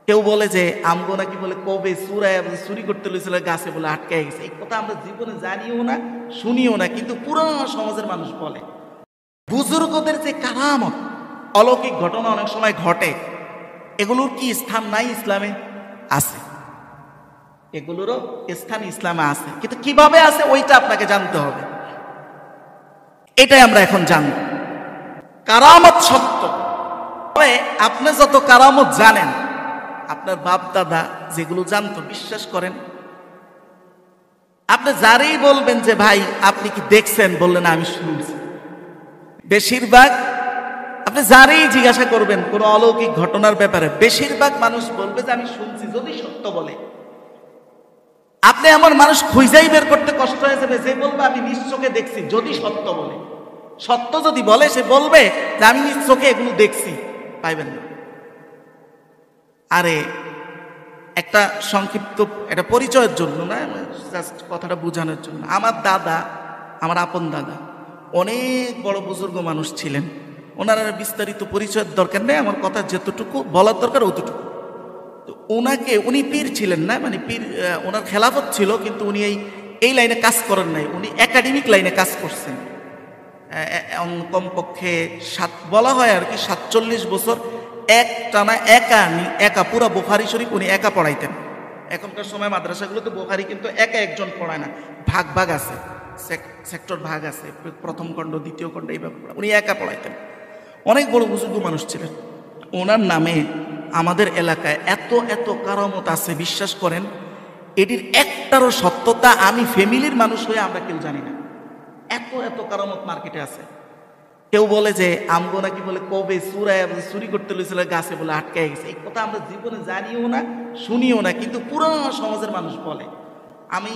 কেউ বলে যে আমগো নাকি বলে কবে চুরি করতে লইছিল গাছে বলে আটকায় গেছে। এই কথা আমরা জীবনে জানিও না, শুনিও না, কিন্তু পুরো সমাজের মানুষ বলে। বুজুর্গদের যে কারামত, অলৌকিক ঘটনা অনেক সময় ঘটে, এগুলোর কি স্থান নাই ইসলামে? আছে, এগুলোরও স্থান ইসলামে আছে, কিন্তু কিভাবে আছে ওইটা আপনাকে জানতে হবে। এটাই আমরা এখন জানব। কারামত সত্য, তবে আপনি যত কারামত জানেন, আপনার বাপ দাদা যেগুলো জানতো, বিশ্বাস করেন, আপনি যারেই বলবেন যে ভাই আপনি কি দেখছেন, বললেন আমি শুনছি, বেশিরভাগ আপনি যারেই জিজ্ঞাসা করবেন কোনো অলৌকিক ঘটনার ব্যাপারে, বেশিরভাগ মানুষ বলবে যে আমি শুনছি, যদি সত্য বলে। আপনি এমন মানুষ খুঁজেই বের করতে কষ্ট হয়ে যাবে যে বলবে আমি নিজ চোখে দেখছি, যদি সত্য বলে। সত্য যদি বলে সে বলবে যে আমি নিজ চোখে এগুলো দেখছি, পাইবেন না। আরে একটা সংক্ষিপ্ত একটা পরিচয়ের জন্য না, জাস্ট কথাটা বোঝানোর জন্য। আমার দাদা, আমার আপন দাদা অনেক বড় বুজুর্গ মানুষ ছিলেন। ওনার বিস্তারিত পরিচয়ের দরকার নেই, আমার কথা যতটুকু বলার দরকার অতটুকু। তো ওনাকে, উনি পীর ছিলেন না, মানে পীর ওনার খেলাফত ছিল, কিন্তু উনি এই লাইনে কাজ করেন নাই, উনি একাডেমিক লাইনে কাজ করছেন। কমপক্ষে বলা হয় আর কি 47 বছর এক টানা একা পুরো বুখারী শরীফ উনি একা পড়াইতেন। এখনকার সময় মাদ্রাসাগুলোতে বুখারী কিন্তু একা একজন পড়ায় না, ভাগ আছে, সেক্টর ভাগ আছে, প্রথম খণ্ড, দ্বিতীয় খণ্ড, এইভাবে উনি একা পড়াইতেন। অনেক বড় বুজুর্গ মানুষ ছিলেন। ওনার নামে আমাদের এলাকায় এত কারামত আছে, বিশ্বাস করেন, এটির একটারও সত্যতা আমি ফ্যামিলির মানুষ হয়ে আমরা কেউ জানি না। এত কারামত মার্কেটে আছে। কেউ বলে যে আমগো নাকি বলে কবে চুরি করতে লইছিল গাছে বলে আটকায় গেছে। এই কথা আমরা জীবনে জানিও না, শুনিও না, কিন্তু পুরো সমাজের মানুষ বলে। আমি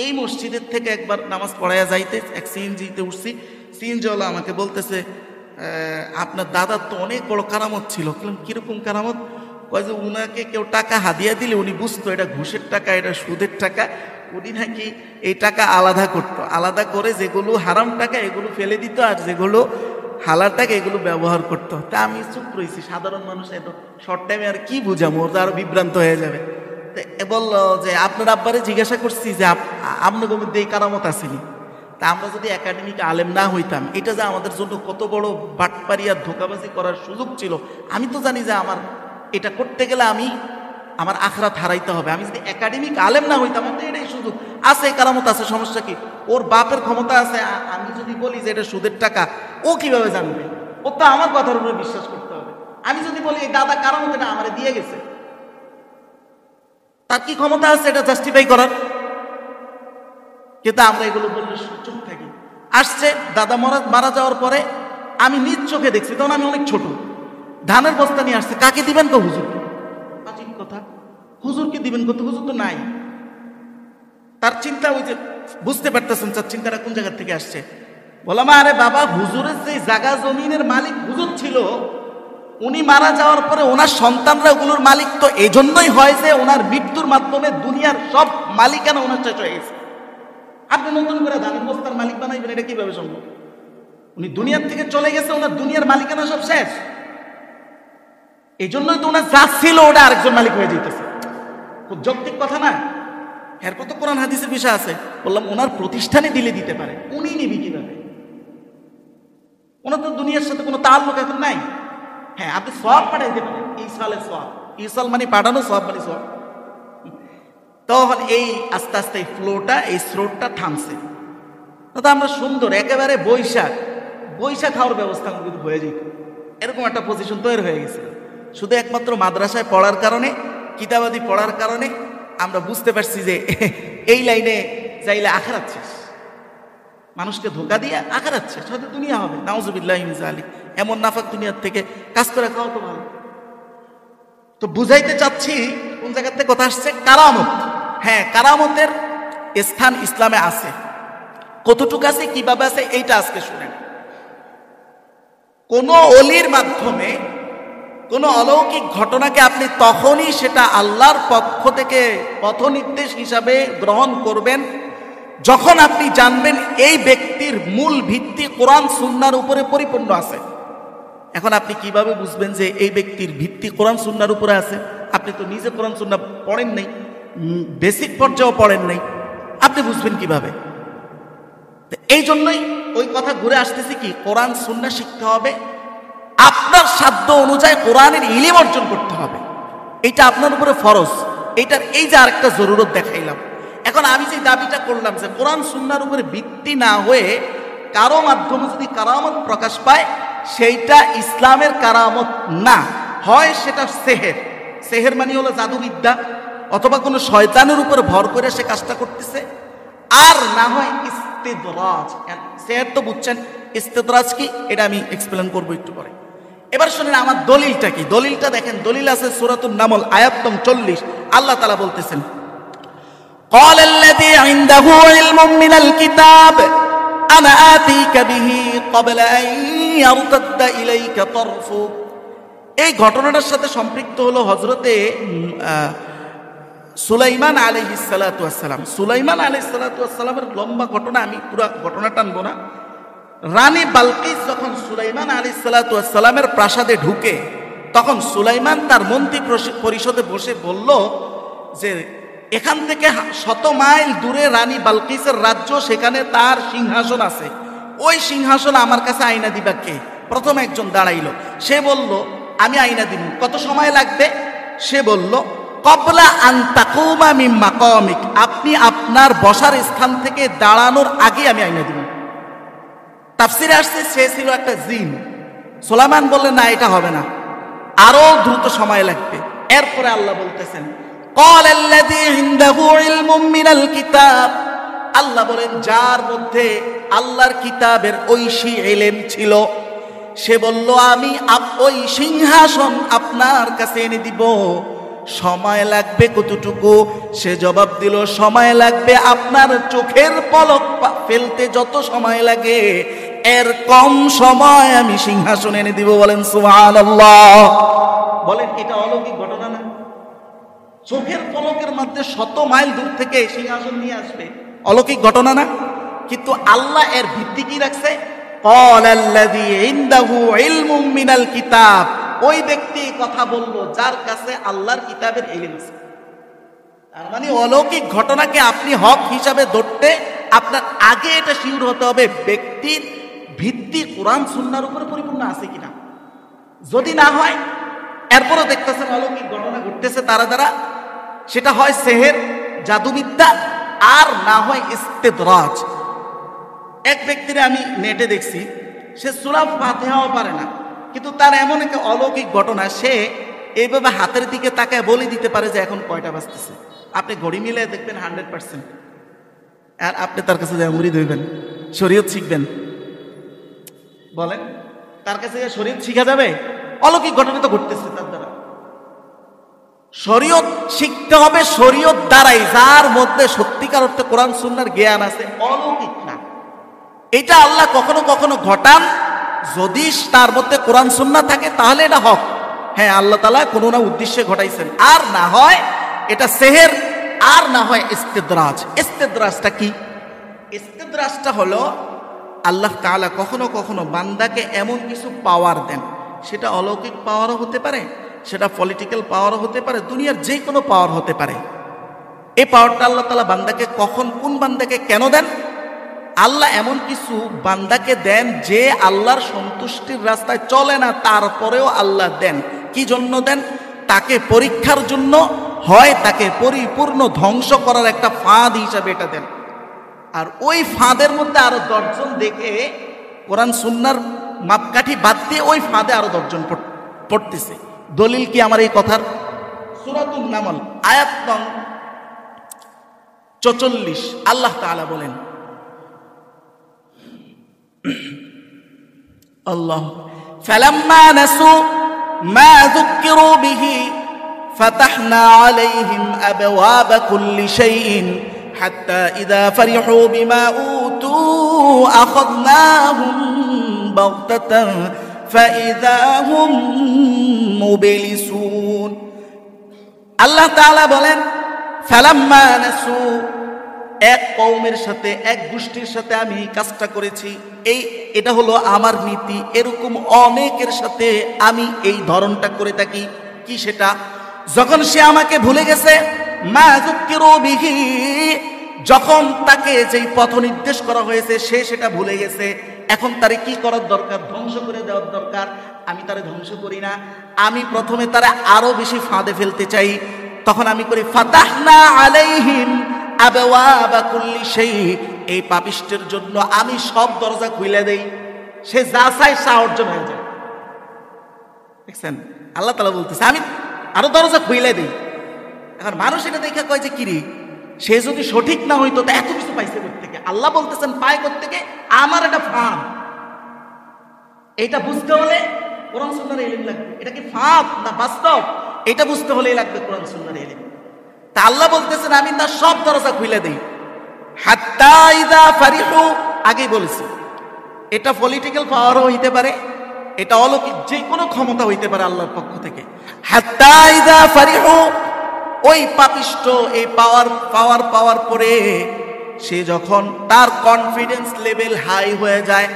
এই মসজিদের থেকে একবার নামাজ পড়াইয়া যাইতে এক সিএনজিতে উঠছি, সিএনজিওয়ালা আমাকে বলতেছে আপনার দাদার তো অনেক বড় কারামত ছিল। কিরকম কারামত? কয় যে উনাকে কেউ টাকা হাদিয়া দিলে উনি বুঝতো এটা ঘুষের টাকা, এটা সুদের টাকা। উনি নাকি এই টাকা আলাদা করতো, আলাদা করে যেগুলো হারাম টাকা এগুলো ফেলে দিত, আর যেগুলো হালাল টাকা এগুলো ব্যবহার করতো। তা আমি চুপ রয়েছি, সাধারণ মানুষ এত শর্ট টাইমে আর কি বুঝামো, ওর তো আরো বিভ্রান্ত হয়ে যাবে। বললো যে আপনার আব্বারে জিজ্ঞাসা করছি যে আপনার মধ্যে এই কারামত আসেনি। তা আমরা যদি একাডেমিক আলেম না হইতাম, এটা যে আমাদের জন্য কত বড় বাটপারি আর ধোকাবাজি করার সুযোগ ছিল। আমি তো জানি যে আমার এটা করতে গেলে আমার আখরাত হারাইতে হবে। আমি যদি একাডেমিক আলেম না হইতাম, তো এটাই সুযোগ আছে, কারামত আছে, সমস্যা কি? ওর বাপের ক্ষমতা আছে, আমি যদি বলি যে এটা সুদের টাকা, ও কিভাবে জানবে? ও তো আমার কথার উপরে বিশ্বাস করতে হবে। আমি যদি বলি এই দাদা কারামত এটা আমারে দিয়ে গেছে, তার কি ক্ষমতা আছে এটা জাস্টিফাই করার? কিন্তু আমরা এগুলো বললে চুপ থাকি। আসছে দাদা মারা যাওয়ার পরে আমি নিজ চোখে দেখছি, তখন আমি অনেক ছোট, ধানের বস্তা নিয়ে আসছে। কাকে দিবেন? তো হুজুর। আজিব কথা, হুজুরকে দিবেন কত? হুজুর তো নাই। তার চিন্তা, ওই যে বুঝতে পারতেছেন তার চিন্তাটা কোন জায়গা থেকে আসছে। বললাম আরে বাবা, হুজুরের যে জায়গা জমিনের মালিক হুজুর ছিল, উনি মারা যাওয়ার পরে ওনার সন্তানরা ওগুলোর মালিক তো এই জন্যই হয় যে ওনার মৃত্যুর মাধ্যমে দুনিয়ার সব মালিকানা ওনার শেষ হয়ে গেছে। আপনি নতুন করে ধানের বস্তার মালিক বানাইবেন, এটা কিভাবে সম্ভব? উনি দুনিয়ার থেকে চলে গেছে, ওনার দুনিয়ার মালিকানা সব শেষ। এই জন্যই তো ওনার যা ছিল ওটা আরেকজন মালিক হয়ে যেতেছে। খুব যৌক্তিক কথা না? এরপর তো কোরআন হাদিসের বিষয় আছে। বললাম ওনার প্রতিষ্ঠানে দিতে পারে, উনি নিবি কিভাবে? ওনার তো দুনিয়ার সাথে কোনো তাল্লুক এখন নাই। হ্যাঁ, আপনি সওয়াব পাঠাইতে পারেন, ইসালের সওয়াব, ইসাল মানে পাঠানো, সওয়াব মানে সওয়াব। তখন এই আস্তে আস্তে এই ফ্লোটা, এই স্রোতটা থামছে। তো আমরা সুন্দর একেবারে বৈশাখ খাওয়ার ব্যবস্থা কিন্তু হয়ে যেত, এরকম একটা পজিশন তৈরি হয়ে গেছে। শুধু একমাত্র মাদ্রাসায় পড়ার কারণে, কিতাবাদি পড়ার কারণে আমরা বুঝতে পারছি যে এই লাইনে যাইলে আখিরাত শেষ। মানুষকে ধোকা দিয়ে আখিরাত শেষ, হয়তো দুনিয়া হবে। নাউজুবিল্লাহি মিন যালিক। এমন নাফাক দুনিয়ার থেকে কাজ করে খাওয়া তো ভালো। তো বুঝাইতে চাচ্ছি কোন জায়গা থেকে কথা আসছে, কারামত। হ্যাঁ, কারামতের স্থান ইসলামে আছে। কতটুকু আছে, কিভাবে আছে, এইটা আজকে শুনেন। কোন অলির মাধ্যমে কোন অলৌকিক ঘটনাকে আপনি তখনই সেটা আল্লাহর পক্ষ থেকে পথ নির্দেশ হিসাবে গ্রহণ করবেন যখন আপনি জানবেন এই ব্যক্তির মূল ভিত্তি কোরআন সুন্নাহর উপরে পরিপূর্ণ আছে। এখন আপনি কিভাবে বুঝবেন যে এই ব্যক্তির ভিত্তি কোরআন সুন্নাহর উপরে আছে? আপনি তো নিজে কোরআন সুন্নাহ পড়েন নাই, বেসিক পর্যায়েও পড়েন নাই, আপনি বুঝবেন কিভাবে? এই জন্যই ওই কথা ঘুরে আসতেছি কি, কোরআন সুন্নাহ শিখতে হবে, আপনার সাধ্য অনুযায়ী কোরআনের ইলম অর্জন করতে হবে, এটা আপনার উপরে ফরজ। এইটার এই যে আরেকটা জরুরত দেখাইলাম। এখন আমি যে দাবিটা করলাম যে কোরআন সুন্নাহর উপরে ভিত্তি না হয়ে কারো মাধ্যমে যদি কারামত প্রকাশ পায়, সেইটা ইসলামের কারামত না, হয় সেটা সেহের। সেহের মানে হলো জাদুবিদ্যা, অথবা কোনো শয়তানের উপর ভর করে সে কাজটা করতেছে, আর না হয় ইস্তেদরাজ। সেহের তো বুঝছেন, ইস্তেদরাজ কি এটা আমি এক্সপ্লেন করবো একটু পরে। এবার শুনেন আমার দলিলটা কি। দলিলটা দেখেন, দলিল আছে সূরাতুন নামল আয়াত নং 40। আল্লাহ তাআলা বলতেছেন, قال الذي عنده علم من الكتاب أنا آتيك به قبل أن يرتد إليك طرفك। এই ঘটনাটার সাথে সম্পৃক্ত হলো হযরতে সুলাইমান আলাইহিস সালাতু ওয়াস সালাম। সুলাইমান আলাইহিস সালাতু ওয়াস সালামের লম্বা ঘটনা, আমি পুরো ঘটনা টানবো না। রানী বালকিস যখন সুলাইমান আলাইহিস সালাতু ওয়াস সালামের প্রাসাদে ঢুকে, তখন সুলাইমান তার মন্ত্রী পরিষদে বসে বলল যে এখান থেকে 100 মাইল দূরে রানী বালকিসের রাজ্য, সেখানে তার সিংহাসন আছে, ওই সিংহাসন আমার কাছে আইনা দিবা কে? প্রথম একজন দাঁড়াইল, সে বলল আমি আইনা দিব। কত সময় লাগবে? সে বলল ক্বাবলা আন তাকুমা মিন মাকামিক, আপনি আপনার বসার স্থান থেকে দাঁড়ানোর আগে আমি আইনা দিব। তাফসিরে আসছে সে ছিল একটা জিন। সুলাইমান বললেন না, এটা হবে না, আরো দ্রুত সময় লাগবে। এরপরে আল্লাহ বলতেছেন ক্বালাল্লাযী ইনদাহু ইলমুম মিনাল কিতাব, আল্লাহ বলেন যার মধ্যে আল্লাহর কিতাবের ঐশী ইলম ছিল, সে বলল আমি ওই সিংহাসন আপনার কাছে এনে দিব। সময় লাগবে কতটুকু? সে জবাব দিল সময় লাগবে আপনার চোখের পলক ফেলতে যত সময় লাগে, এর কম সময় আমি সিংহাসন এনে দিব। বলেন সুবহানাল্লাহ। বলেন এটা অলৌকিক ঘটনা না? চোখের পলকের মধ্যে 100 মাইল দূর থেকে সিংহাসন নিয়ে আসবে, অলৌকিক ঘটনা না? কিন্তু আল্লাহ এর ভিত্তি কি রাখছে? ক্বালাল্লাযী ইনদাহু ইলমুম মিনাল কিতাব, ওই ব্যক্তি কথা বলল যার কাছে আল্লাহর কিতাবের ইলম আছে। তার মানে অলৌকিক ঘটনাকে আপনি হক হিসাবে ধরতে আপনার আগে এটা শিওর হতে হবে ব্যক্তির ভিত্তি কোরআন সুন্নাহর উপরে পরিপূর্ণ আছে কিনা। যদি না হয়, এরপরও দেখতেছেন অলৌকিক ঘটনা ঘটতেছে তারা দ্বারা, সেটা হয় সেহের, জাদুবিদ্যা, আর না হয় ইস্তেদরাজ। এক ব্যক্তিরে আমি নেটে দেখছি, সে সূরা ফাতিহাও পারে না, কিন্তু তার এমন একটা অলৌকিক ঘটনা, সে এইভাবে হাতের দিকে তাকায় বলে দিতে পারে যে এখন কয়টা বাজতেছে। আপনি ঘড়ি মিলে দেখবেন 100%। আর আপনি তার কাছে যা মুরিদ হইবেন, শরীয়ত শিখবেন, বলেন তার কাছে শরীয়ত শিখা যাবে? অলৌকিক ঘটনা তো ঘটতেছে তার দ্বারা। শরীয়ত শিখতে হবে শরীয়ত দ্বারাই, যার মধ্যে সত্যিকার অর্থে কোরআন সুন্নাহর জ্ঞান আছে, অলৌকিক না। এটা আল্লাহ কখনো কখনো ঘটান, যদি তার মধ্যে কোরআন সুন্নাহ থাকে তাহলে এটা হক। হ্যাঁ, আল্লাহ তাআলা কোনো না উদ্দেশ্যে ঘটাইছেন। আর না হয় এটা সেহের, আর না হয় ইস্তেদরাজ। ইস্তেদরাজটা কি? ইস্তেদরাজটা হলো আল্লাহ তাআলা কখনো কখনো বান্দাকে এমন কিছু পাওয়ার দেন, সেটা অলৌকিক পাওয়ারও হতে পারে, সেটা পলিটিক্যাল পাওয়ারও হতে পারে, দুনিয়ার যে কোনো পাওয়ার হতে পারে। এই পাওয়ারটা আল্লাহ তাআলা বান্দাকে কখন, কোন বান্দাকে কেন দেন? আল্লাহ এমন কিছু বান্দাকে দেন যে আল্লাহর সন্তুষ্টির রাস্তায় চলে না, তারপরেও আল্লাহ দেন। কি জন্য দেন? তাকে পরীক্ষার জন্য, হয় তাকে পরিপূর্ণ ধ্বংস করার একটা ফাঁদ হিসাবে এটা দেন। আর ওই ফাঁদের মধ্যে আরো 10 জন দেখে কোরআন সুন্নাহর মাপকাঠি বাদ দিয়ে ওই ফাঁদে আরো 10 জন পড়তেছে। দলিল কি আমার এই কথার? সূরাতুন নামল আয়াত নং 44 আল্লাহ তাআলা বলেন, আল্লাহ ফালাম্মা নাসু মা যুকিরু বিহি ফাতাহনা আলাইহিম আবওয়াবা কুল্লি শাইইন হাত্তা ইযা ফারিহু বিমা উতু আখাযনাহুম বাগতাতান ফাইযা হুম মুবলিসুন। আল্লাহ তাআলা বলেন ফালাম্মা নাসু, এক কওমের সাথে, এক গোষ্ঠীর সাথে আমি কাজটা করেছি, এটা হলো আমার নীতি। এরকম অনেকের সাথে আমি এই ধরনটা করে থাকি। কি সেটা? যখন সে আমাকে ভুলে গেছে, মা যুক্কিরু বিহি, যখন তাকে যেই পথ নির্দেশ করা হয়েছে সে সেটা ভুলে গেছে, এখন তারে কি করার দরকার? ধ্বংস করে দেওয়ার দরকার। আমি তারে ধ্বংস করি না, আমি প্রথমে তারে আরো বেশি ফাঁদে ফেলতে চাই। তখন আমি করি ফাতাহনা আলাইহিম আবওয়াবা কুল্লি শাই, এই পাপিষ্টের জন্য আমি সব দরজা খুলে দেই, সে যা চায় তা অর্জন হয়ে যায়। দেখছেন, আল্লাহ তাআলা বলতেছে আমি আরো দরজা খুলে দেই। এখন মানুষ এটা দেখে কয় যে কিরে, সে যদি সঠিক না হইতো তা এত কিছু পাইছে কোত্থেকে? আল্লাহ বলতেছেন পায় কোত্থেকে? আমার এটা ফাঁদ। এটা বুঝতে হলে কোরআন সুন্নাহর ইলম লাগবে। এটা কি ফাঁদ না বাস্তব, এটা বুঝতে হলেই লাগবে কোরআন সুন্নাহর ইলম। তা আল্লাহ বলতেছেন আমি তার সব দরজা খুলে দেই। হাত্তা ইযা ফারিহু, আগেই বলেছি এটা পলিটিক্যাল পাওয়ারও হইতে পারে, এটা অলৌকিক যে কোনো ক্ষমতা হইতে পারে আল্লাহর পক্ষ থেকে। হাত্তা ইযা ফারিহু, ওই পাপিষ্ট এই পাওয়ার পরে সে যখন তার কনফিডেন্স লেভেল হাই হয়ে যায়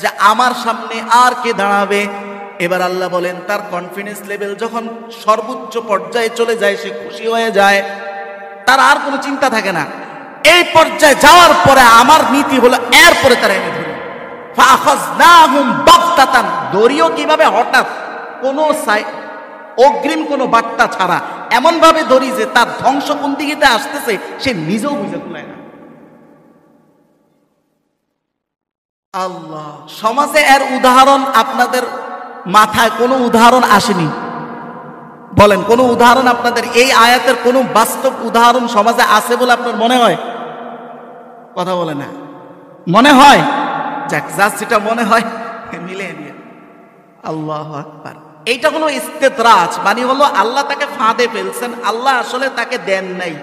যে আমার সামনে আর কে দাঁড়াবে, এবার আল্লাহ বলেন তার কনফিডেন্স লেভেল যখন সর্বোচ্চ পর্যায়ে চলে যায়, সে খুশি হয়ে যায়, তার আর কোনো চিন্তা থাকে না। এই পর্যায়ে যাওয়ার পরে আমার নীতি হলো এরপরে তারা এনে ধরি। ফাখাযনাহুম বাগতাতান, ধরিও কিভাবে? হঠাৎ, কোনো অগ্রিম কোনো বার্তা ছাড়া এমন ভাবে ধরি যে তার ধ্বংস কোন দিকে আসতেছে সে নিজেও বুঝে কুলায় না। আল্লাহ, সমাজে এর উদাহরণ আপনাদের মাথায় কোনো উদাহরণ আসেনি? বলেন, কোনো উদাহরণ আপনাদের এই আয়াতের কোনো বাস্তব উদাহরণ সমাজে আছে বলে আপনার মনে হয়? কথা বলে না, মনে হয়? যাক, যার যেটা মনে হয় মিলিয়ে নিয়ে। আল্লাহু আকবার। এইটা হলো ইস্তেদরাজ, মানে হলো আল্লাহ তাকে ফাঁদে ফেলছেন। আল্লাহ আসলে তাকে দেন নাই,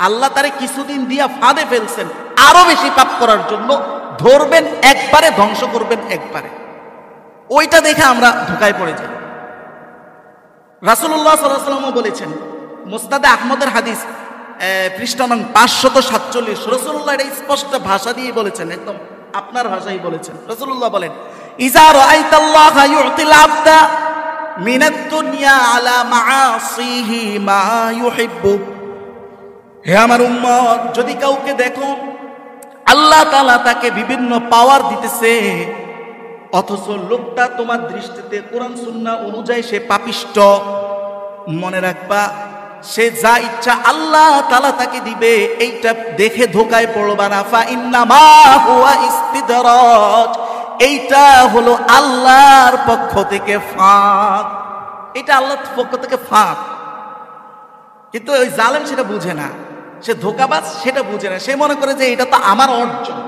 আল্লাহ তারে কিছুদিন দিয়া ফাঁদে ফেলছেন আরো বেশি পাপ করার জন্য। ধরবেন একবারে, ধ্বংস করবেন একবারে। ওইটা দেখে আমরা ধোঁকায় পড়ে যাই। রাসূলুল্লাহ সাল্লাল্লাহু আলাইহি ওয়াসাল্লাম বলেছেন, মুসনাদে আহমদের হাদিস, পৃষ্ঠা নং 547, রাসূলুল্লাহ এটা স্পষ্ট ভাষা দিয়ে বলেছেন, একদম আপনার ভাষাই বলেছেন। রাসূলুল্লাহ বলেন, ইজা রাআইতাল্লাহা ইউতিল আবদা মিনাদ দুনিয়া আলা মাআসিহি মা ইউহিব্বু, হে আমার উম্মত, যদি কাউকে দেখো আল্লাহ তাআলা তাকে বিভিন্ন পাওয়ার দিতেছে, অথচ লোকটা তোমার দৃষ্টিতে কোরআন সুন্নাহ অনুযায়ী সে পাপিষ্ট, মনে রাখবা সে যা ইচ্ছা আল্লাহ তাআলা তাকে দিবে, এইটা দেখে ধোকায় পড়বা না। ফা ইন্নামা হুয়া ইস্তিদরাজ, এইটা হলো আল্লাহর পক্ষ থেকে ফাঁদ, এটা আল্লাহর পক্ষ থেকে ফাঁদ। কিন্তু ওই জালেম সেটা বুঝে না, সে ধোকাবাজ সেটা বুঝে না, সে মনে করে যে এটা তো আমার অর্জন,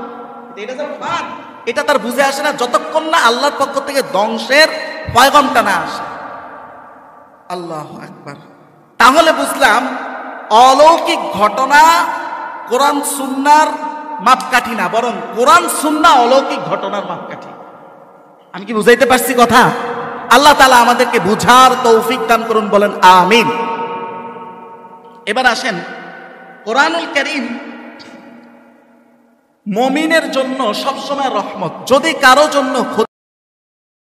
এটা তো ফাঁদ, এটা তার বুঝে আসে না যতক্ষণ না আল্লাহর পক্ষ থেকে ধ্বংসের পয়গামটা না আসে। আল্লাহু আকবার। তাহলে বুঝলাম অলৌকিক ঘটনা কোরআন সুন্নাহর মাপকাঠি না, বরং কোরআন সুন্নাহ অলৌকিক ঘটনার মাপকাঠি। আমি কি বুঝাইতে পারছি কথা? আল্লাহ তাআলা আমাদেরকে বুঝার তৌফিক দান করুন, বলেন আমিন। এবার আসেন, কোরআনুল কারীম মুমিনের জন্য সবসময় রহমত। যদি কারো জন্য